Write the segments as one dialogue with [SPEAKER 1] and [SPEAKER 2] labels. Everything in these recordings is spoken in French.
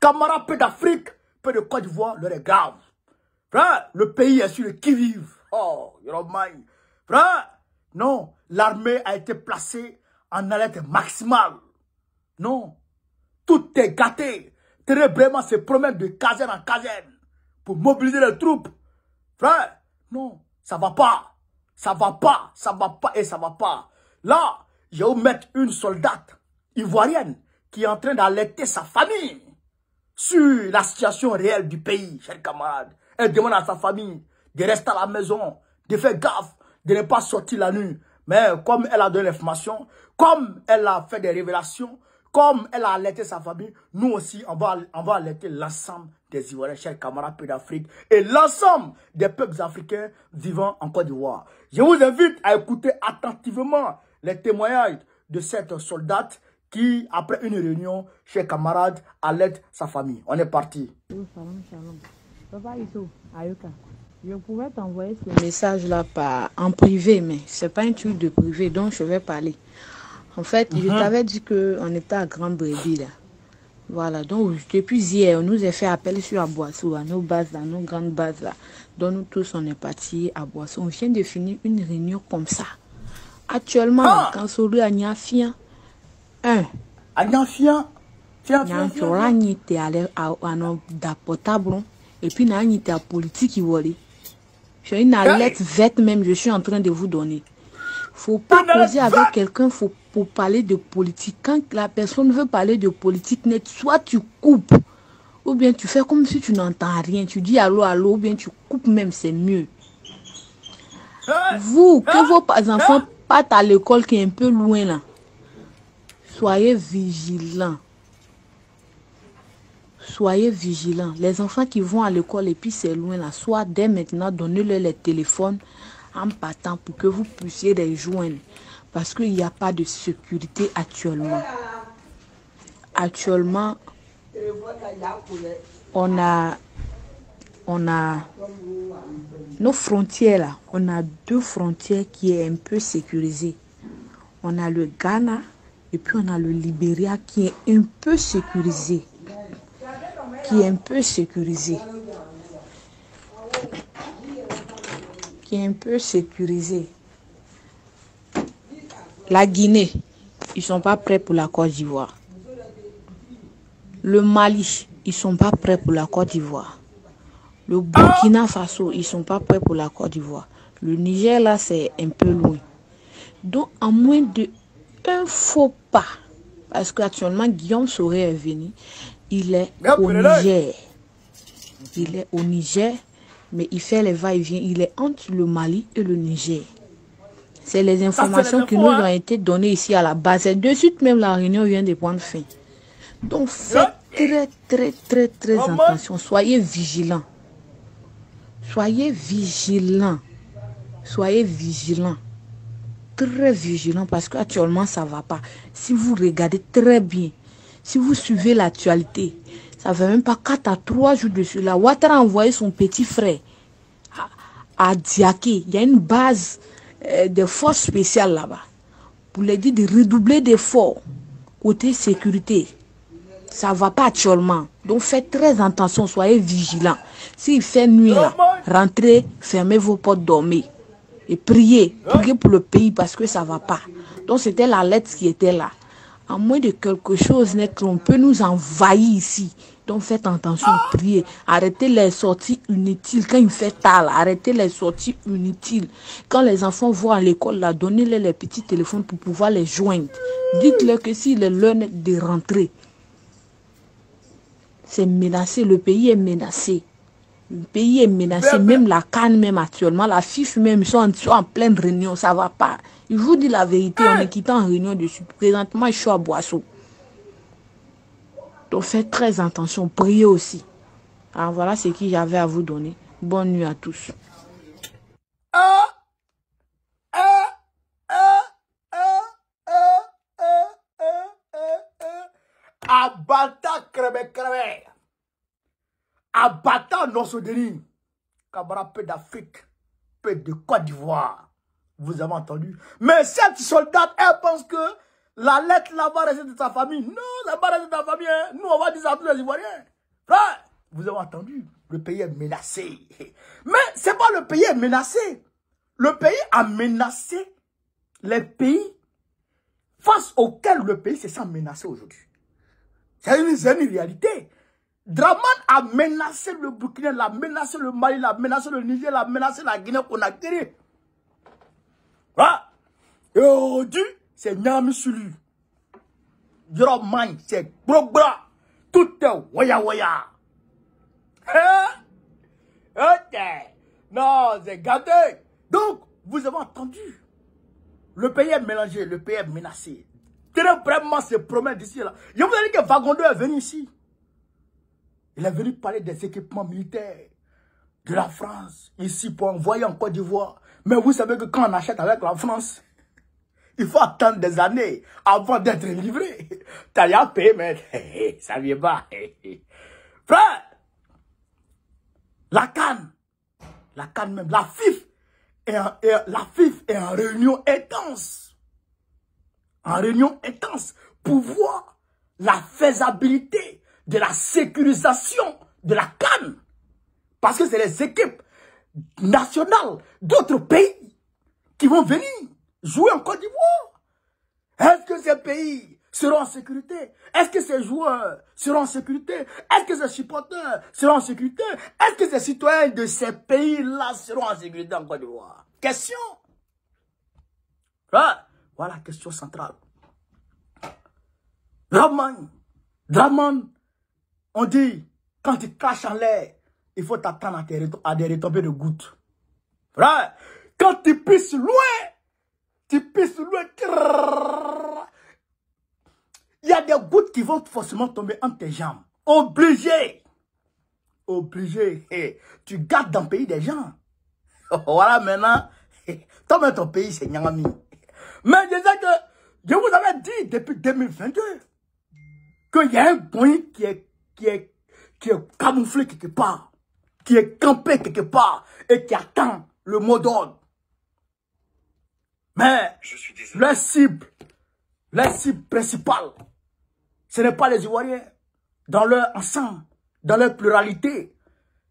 [SPEAKER 1] camarades, peu d'Afrique, peu de Côte d'Ivoire, l'heure est grave. Frère, le pays est sur le qui-vive. Oh, you don't mind. Frère, non, l'armée a été placée en alerte maximale. Non, tout est gâté. Très vraiment se promène de caserne en caserne pour mobiliser les troupes. Frère, non, ça va pas. Ça va pas, ça va pas et ça va pas. Là, je vais vous mettre une soldate ivoirienne qui est en train d'alerter sa famille sur la situation réelle du pays, chers camarades. Elle demande à sa famille de rester à la maison, de faire gaffe, de ne pas sortir la nuit. Mais comme elle a donné l'information, comme elle a fait des révélations, comme elle a alerté sa famille, nous aussi, on va alerter l'ensemble des Ivoiriens, chers camarades peu d'Afrique, et l'ensemble des peuples africains vivant en Côte d'Ivoire. Je vous invite à écouter attentivement les témoignages de cette soldate qui, après une réunion, chers camarades, alerte sa famille. On est parti.
[SPEAKER 2] Papa Ito, Ayoka, je pouvais t'envoyer ce message-là en privé, mais c'est pas un truc de privé, donc je vais parler. En fait, je t'avais dit qu'on était à Grand Brebis, là. Voilà, donc depuis hier, on nous a fait appel sur Aboissou, à nos bases, là, nos grandes bases, là. Donc nous tous, on est partis à Aboissou. On vient de finir une réunion comme ça. Actuellement, quand Solu a Niafien,
[SPEAKER 1] Niafien,
[SPEAKER 2] était allé à nos portable. Et puis, il y a politique qui vole. J'ai une alerte verte même, je suis en train de vous donner. Faut pas causer avec quelqu'un pour parler de politique. Quand la personne veut parler de politique net, soit tu coupes, ou bien tu fais comme si tu n'entends rien. Tu dis allô, allô, ou bien tu coupes même, c'est mieux. Vous, que vos enfants partent à l'école qui est un peu loin là, soyez vigilants. Soyez vigilants. Les enfants qui vont à l'école et puis c'est loin là, soit dès maintenant, donnez-leur les téléphones en partant pour que vous puissiez les joindre. Parce qu'il n'y a pas de sécurité actuellement. Actuellement, on a nos frontières là. On a deux frontières qui est un peu sécurisées. On a le Ghana et puis on a le Libéria qui est un peu sécurisé. La Guinée, ils sont pas prêts pour la Côte d'Ivoire. Le Mali, ils sont pas prêts pour la Côte d'Ivoire. Le Burkina Faso, ils sont pas prêts pour la Côte d'Ivoire. Le Niger, là, c'est un peu loin. Donc, en moins de un faux pas, parce qu'actuellement, Guillaume Soré est venu, il est au Niger. Il est au Niger, mais il fait les va-et-vient. Il est entre le Mali et le Niger. C'est les informations qui nous ont été données ici à la base. Et de suite, même la réunion vient de prendre fin. Donc, faites très attention. Soyez vigilants. Soyez vigilants. Très vigilants parce qu'actuellement, ça ne va pas. Si vous regardez très bien, si vous suivez l'actualité, ça ne fait même pas 4 à 3 jours de cela. Ouattara a envoyé son petit frère à Diaké. Il y a une base de forces spéciales là-bas. Pour les dire de redoubler d'efforts côté sécurité. Ça ne va pas actuellement. Donc faites très attention, soyez vigilants. S'il fait nuit là, rentrez, fermez vos portes, dormez. Et priez pour le pays parce que ça ne va pas. Donc c'était la lettre qui était là. À moins de quelque chose net, on peut nous envahir ici. Donc faites attention, priez. Arrêtez les sorties inutiles. Quand il fait tard, arrêtez les sorties inutiles. Quand les enfants vont à l'école, donnez-les les petits téléphones pour pouvoir les joindre. Dites-leur que s'il est l'heure de rentrer, c'est menacé, le pays est menacé. Le pays est menacé, même la Cannes, même actuellement, la FIFA même, ils sont en pleine réunion, ça ne va pas. Je vous dis la vérité, on est quitté en réunion dessus. Présentement, je suis à Boisseau. Donc faites très attention, priez aussi. Alors voilà ce que j'avais à vous donner. Bonne nuit à tous.
[SPEAKER 1] Abata crème. Abata Nosodeni. Camarade peu d'Afrique, peu de Côte d'Ivoire. Vous avez entendu? Mais cette soldate, elle pense que La lettre là va rester de sa famille. Non, ça va pas rester de ta famille. Hein. Nous, on va dire ça à tous les Ivoiriens. Frère, vous avez entendu, le pays est menacé. Mais ce n'est pas le pays est menacé. Le pays a menacé les pays face auxquels le pays se sent menacé aujourd'hui. C'est une réalité. Draman a menacé le Burkina, l'a menacé le Mali, l'a menacé le Niger, l'a menacé la Guinée-Conakry. Voilà. Et aujourd'hui, c'est Nyami Sulu. Droman, c'est Brobra. Tout est waya. Ok. Non, c'est gâté. Donc, vous avez entendu. Le pays est mélangé, le pays est menacé. Très vraiment se promet d'ici là. Je vous ai dit que Vagondo est venu ici. Il est venu parler des équipements militaires de la France, ici pour envoyer en Côte d'Ivoire. Mais vous savez que quand on achète avec la France, il faut attendre des années avant d'être livré. T'as rien payé, mais ça vient pas. Frère, la canne même, la FIF est en réunion intense. En réunion intense pour voir la faisabilité de la sécurisation de la canne. Parce que c'est les équipes nationales d'autres pays qui vont venir jouer en Côte d'Ivoire. Est-ce que ces pays seront en sécurité? Est-ce que ces joueurs seront en sécurité? Est-ce que ces supporters seront en sécurité? Est-ce que ces citoyens de ces pays-là seront en sécurité en Côte d'Ivoire? Question. Voilà la question centrale. Draman, on dit, quand tu craches en l'air, il faut t'attendre à des retombées de gouttes. Frère, quand tu pisses loin, il y a des gouttes qui vont forcément tomber entre tes jambes. Obligé. Hey, tu gardes dans le pays des gens. Voilà maintenant, toi-même ton pays, c'est Nyangami. Mais je sais que, je vous avais dit depuis 2022, qu'il y a un point qui est camouflé quelque part, qui est campé quelque part, et qui attend le mot d'ordre. Mais leur cible principale, ce n'est pas les Ivoiriens. Dans leur ensemble, dans leur pluralité,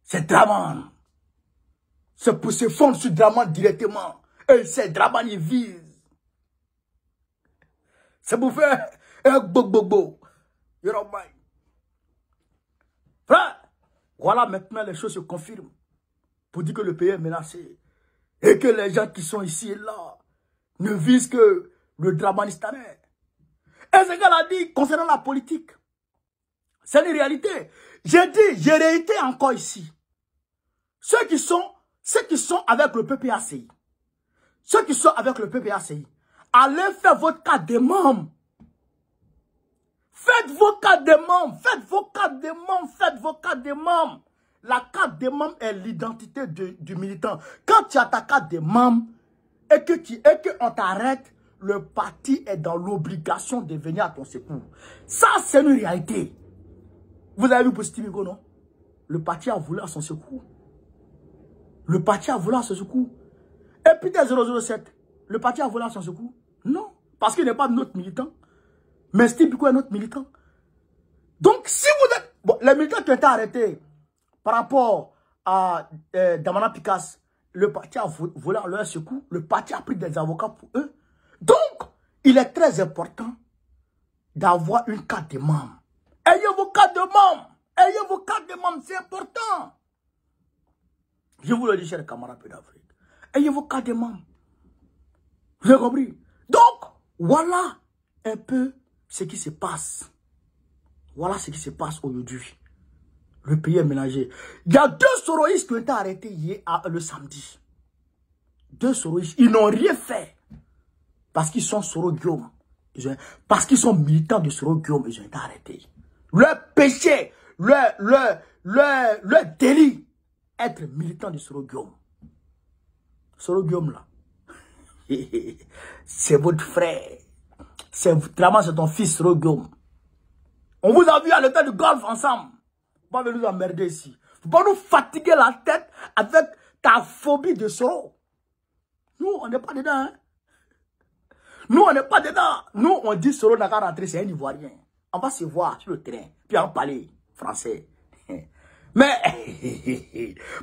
[SPEAKER 1] c'est Draman. C'est pour se fondre sur Draman directement. Et c'est Draman, ils visent. C'est pour faire un bobo. Frère, voilà maintenant les choses se confirment. Pour dire que le pays est menacé. Et que les gens qui sont ici et là ne visent que le Dramanistanais. Et ce qu'elle a dit concernant la politique, c'est une réalité. J'ai réité encore ici. Ceux qui sont avec le PPACI, allez faire votre carte de membre. Faites vos cartes de membres. La carte de membre est l'identité du militant. Quand tu as ta carte de membre et qu'on t'arrête, le parti est dans l'obligation de venir à ton secours. Ça, c'est une réalité. Vous avez vu pour Stimigo, non? Le parti a voulu à son secours. Et puis des 007, le parti a volé à son secours? Non, parce qu'il n'est pas notre militant. Mais Stimigo est notre militant. Donc, si vous êtes... Bon, les militants qui ont été arrêtés par rapport à Damana Picasse, le parti a volé à leur secours. Le parti a pris des avocats pour eux. Donc, il est très important d'avoir une carte de membre. Ayez vos cartes de membre, c'est important. Je vous le dis, chers camarades d'Afrique. Ayez vos cartes de membres. Vous avez compris? Donc, voilà un peu ce qui se passe. Voilà ce qui se passe aujourd'hui. Le pays est mélangé. Il y a 2 soroïstes qui ont été arrêtés hier, le samedi. 2 soroïstes. Ils n'ont rien fait. Parce qu'ils sont Soro-Guillaume. Parce qu'ils sont militants de Soro-Guillaume, ils ont été arrêtés. Leur péché, leur délit, être militant de Soro-Guillaume. Soro-Guillaume là, c'est votre frère. C'est ton fils Soro-Guillaume. On vous a vu à l'état du golf ensemble. Vous ne pouvez nous emmerder ici. Vous ne pouvez pas nous fatiguer la tête avec ta phobie de Soro. Nous, on n'est pas dedans. Hein? Nous, on n'est pas dedans. Nous, on dit Soro n'a qu'à rentrer, c'est un Ivoirien. On va se voir sur le terrain, puis en parler français. Mais,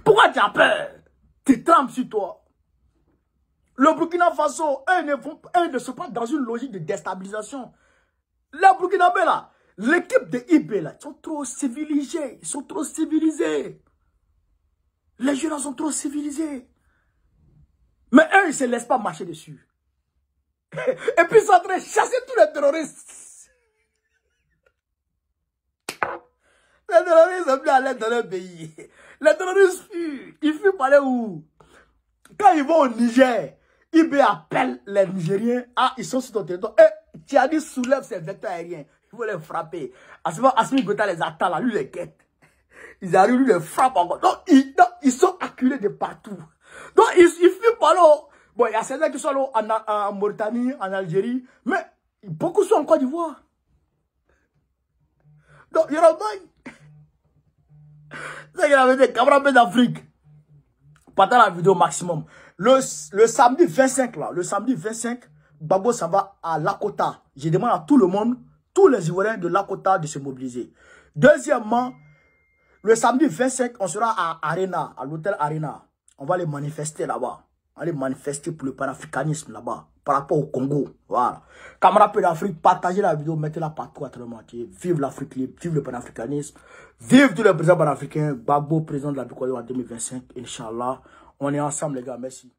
[SPEAKER 1] pourquoi tu as peur? Tu trembles sur toi. Le Burkina Faso, eux ne sont pas dans une logique de déstabilisation. Les Burkinabés là, l'équipe de IB là, ils sont trop civilisés. Ils sont trop civilisés. Les jeunes sont trop civilisés. Mais eux, ils ne se laissent pas marcher dessus. Et puis ils sont en train de chasser tous les terroristes. Les terroristes sont plus à l'aise dans leur pays. Les terroristes fuient. Ils fuient par aller où? Quand ils vont au Niger, IB appelle les Nigériens. Ah, ils sont sur ton territoire. Et Tiani soulève ses vecteurs aériens. Il faut les frapper. Assimi Gota les attend là, lui les guette. Ils arrivent, lui les frappent encore. Donc, ils sont acculés de partout. Donc, ils fuient par là. Bon, il y a certains qui sont là en Mauritanie, en Algérie, mais beaucoup sont en Côte d'Ivoire. Donc, il y a c'est qu'il y avait des camarades d'Afrique. Pendant la vidéo maximum. Le samedi 25, là, le samedi 25, Gbagbo s'en va à Lakota. Je demande à tout le monde, tous les Ivoiriens de Lakota de se mobiliser. Deuxièmement, le samedi 25, on sera à Arena, à l'hôtel Arena. On va aller manifester là-bas. On va aller manifester pour le panafricanisme là-bas, par rapport au Congo. Voilà. Camarades d'Afrique, partagez la vidéo, mettez-la partout à travers le monde. Vive l'Afrique libre, vive le panafricanisme. Vive tous les présidents panafricains. Gbagbo, président de la Bikoyo en 2025. Inch'Allah. On est ensemble, les gars. Merci.